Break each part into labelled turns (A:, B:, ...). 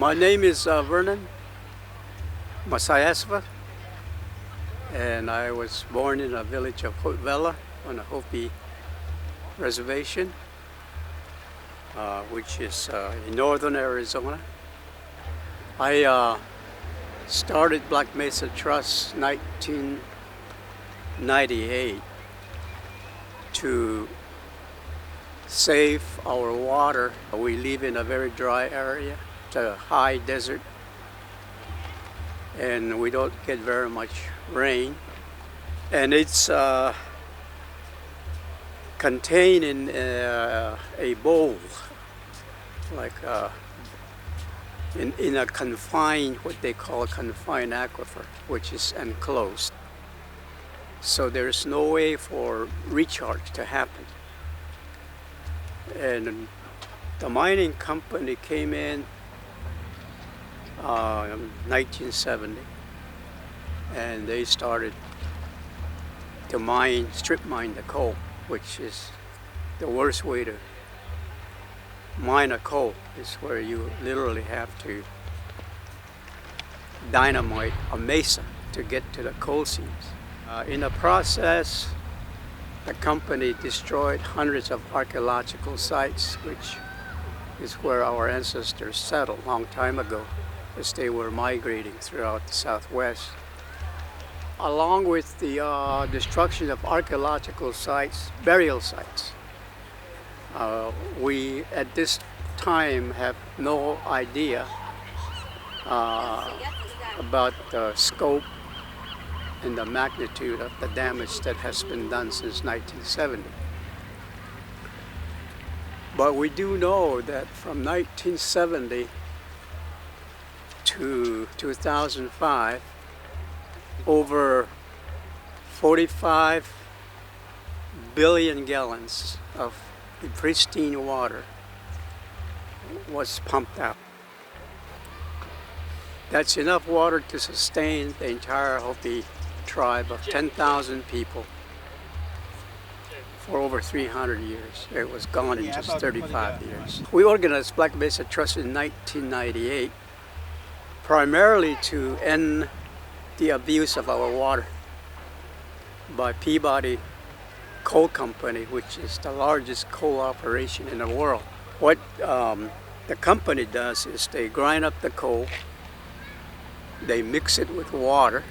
A: My name is Vernon Masayasva, and I was born in a village of Hotvela on a Hopi reservation, which is in northern Arizona. I started Black Mesa Trust 1998 to save our water. We live in a very dry area. It's a high desert, and we don't get very much rain. And it's contained in a bowl, like in a confined, what they call a confined aquifer, which is enclosed. So there's no way for recharge to happen. And the mining company came in 1970, and they started to strip mine the coal, which is the worst way to mine a coal, is where you literally have to dynamite a mesa to get to the coal seams. In the process, the company destroyed hundreds of archaeological sites, which is where our ancestors settled a long time ago, as they were migrating throughout the Southwest. Along with the destruction of archaeological sites, burial sites, we at this time have no idea about the scope and the magnitude of the damage that has been done since 1970. But we do know that from 1970 to 2005, over 45 billion gallons of pristine water was pumped out. That's enough water to sustain the entire Hopi Tribe of 10,000 people for over 300 years. It was gone in just 35 years. We organized Black Mesa Trust in 1998 primarily to end the abuse of our water by Peabody Coal Company, which is the largest coal operation in the world. What the company does is they grind up the coal, they mix it with water,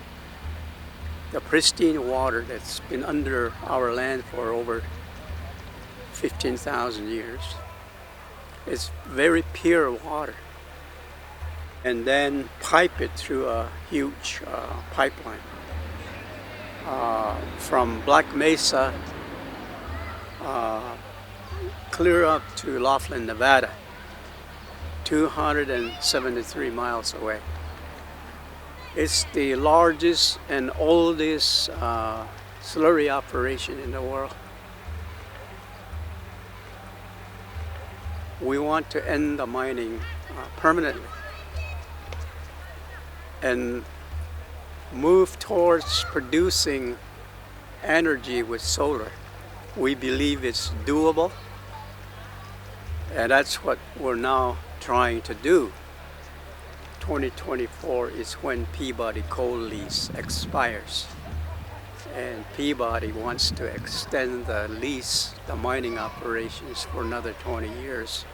A: the pristine water that's been under our land for over 15,000 years. It's very pure water. And then pipe it through a huge pipeline from Black Mesa clear up to Laughlin, Nevada, 273 miles away. It's the largest and oldest slurry operation in the world. We want to end the mining permanently and move towards producing energy with solar. We believe it's doable, and that's what we're now trying to do. 2024 is when Peabody coal lease expires, and Peabody wants to extend the lease, the mining operations, for another 20 years,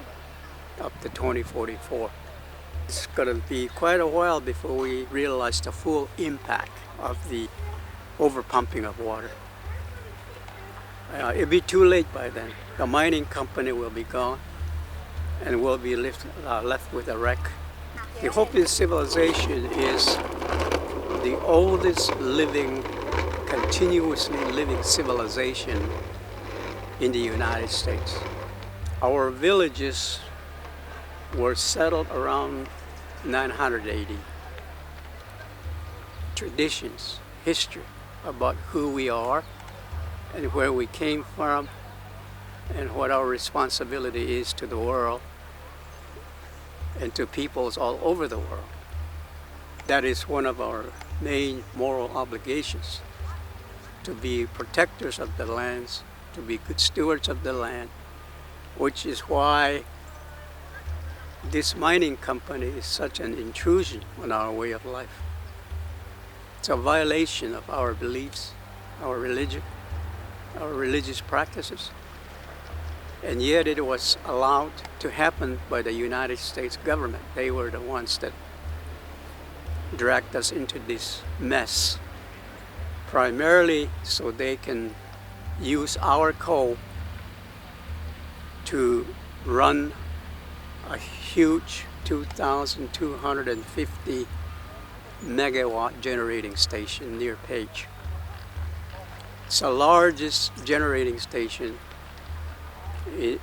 A: up to 2044. It's going to be quite a while before we realize the full impact of the overpumping of water. It'll be too late by then. The mining company will be gone, and we'll be left with a wreck. The Hopi civilization is the oldest living, continuously living civilization in the United States. Our villages were settled around 980. Traditions, history about who we are and where we came from and what our responsibility is to the world and to peoples all over the world. That is one of our main moral obligations, to be protectors of the lands, to be good stewards of the land, which is why this mining company is such an intrusion on our way of life. It's a violation of our beliefs, our religion, our religious practices. And yet it was allowed to happen by the United States government. They were the ones that dragged us into this mess, primarily so they can use our coal to run a huge 2,250 megawatt generating station near Page. It's the largest generating station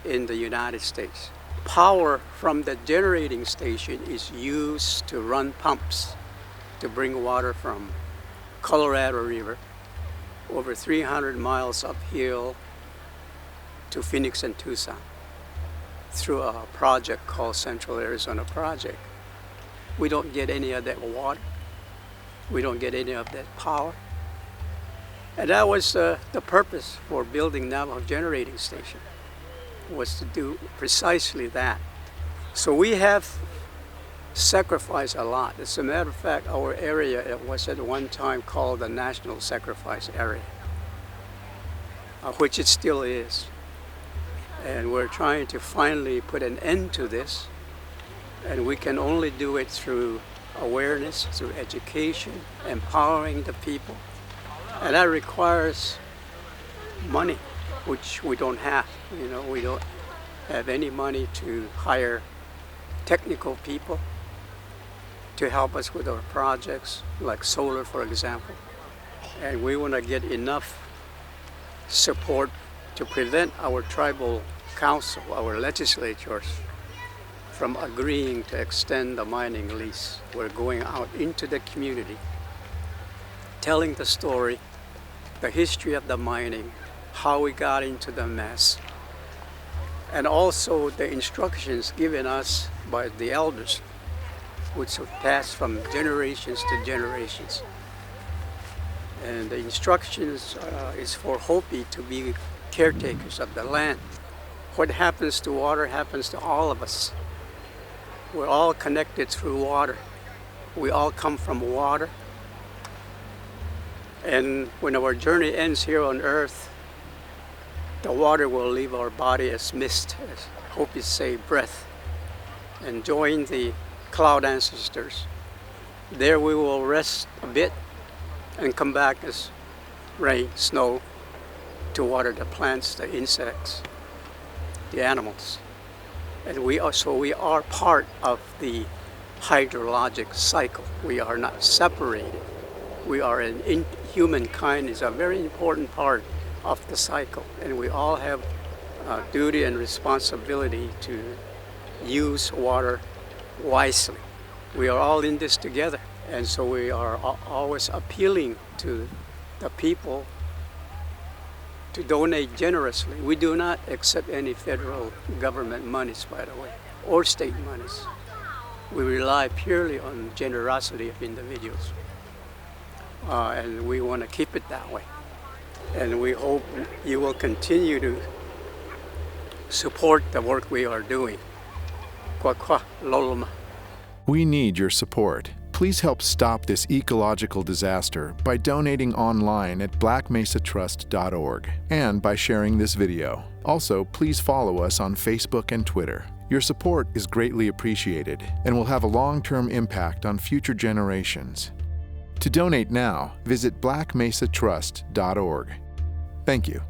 A: in the United States. Power from the generating station is used to run pumps to bring water from Colorado River over 300 miles uphill to Phoenix and Tucson through a project called Central Arizona Project. We don't get any of that water. We don't get any of that power. And that was the purpose for building Navajo Generating Station, was to do precisely that. So we have sacrificed a lot. As a matter of fact, our area, it was at one time called the National Sacrifice Area, which it still is. And we're trying to finally put an end to this, and we can only do it through awareness, through education, empowering the people. And that requires money, which we don't have. You know, we don't have any money to hire technical people to help us with our projects, like solar, for example. And we want to get enough support to prevent our tribal council, our legislatures, from agreeing to extend the mining lease. We're going out into the community, telling the story, the history of the mining, how we got into the mess, and also the instructions given us by the elders, which have passed from generations to generations. And the instructions is for Hopi to be caretakers of the land. What happens to water happens to all of us. We're all connected through water. We all come from water. And when our journey ends here on earth, the water will leave our body as mist, as Hopi say, breath, and join the cloud ancestors. There we will rest a bit and come back as rain, snow, to water the plants, the insects, the animals. And we are part of the hydrologic cycle. We are not separated. We are humankind is a very important part of the cycle, and we all have a duty and responsibility to use water wisely. We are all in this together, and so we are always appealing to the people to donate generously. We do not accept any federal government monies, by the way, or state monies. We rely purely on generosity of individuals, and we want to keep it that way. And we hope you will continue to support the work we are doing.
B: We need your support. Please help stop this ecological disaster by donating online at blackmesatrust.org and by sharing this video. Also, please follow us on Facebook and Twitter. Your support is greatly appreciated and will have a long-term impact on future generations. To donate now, visit blackmesatrust.org. Thank you.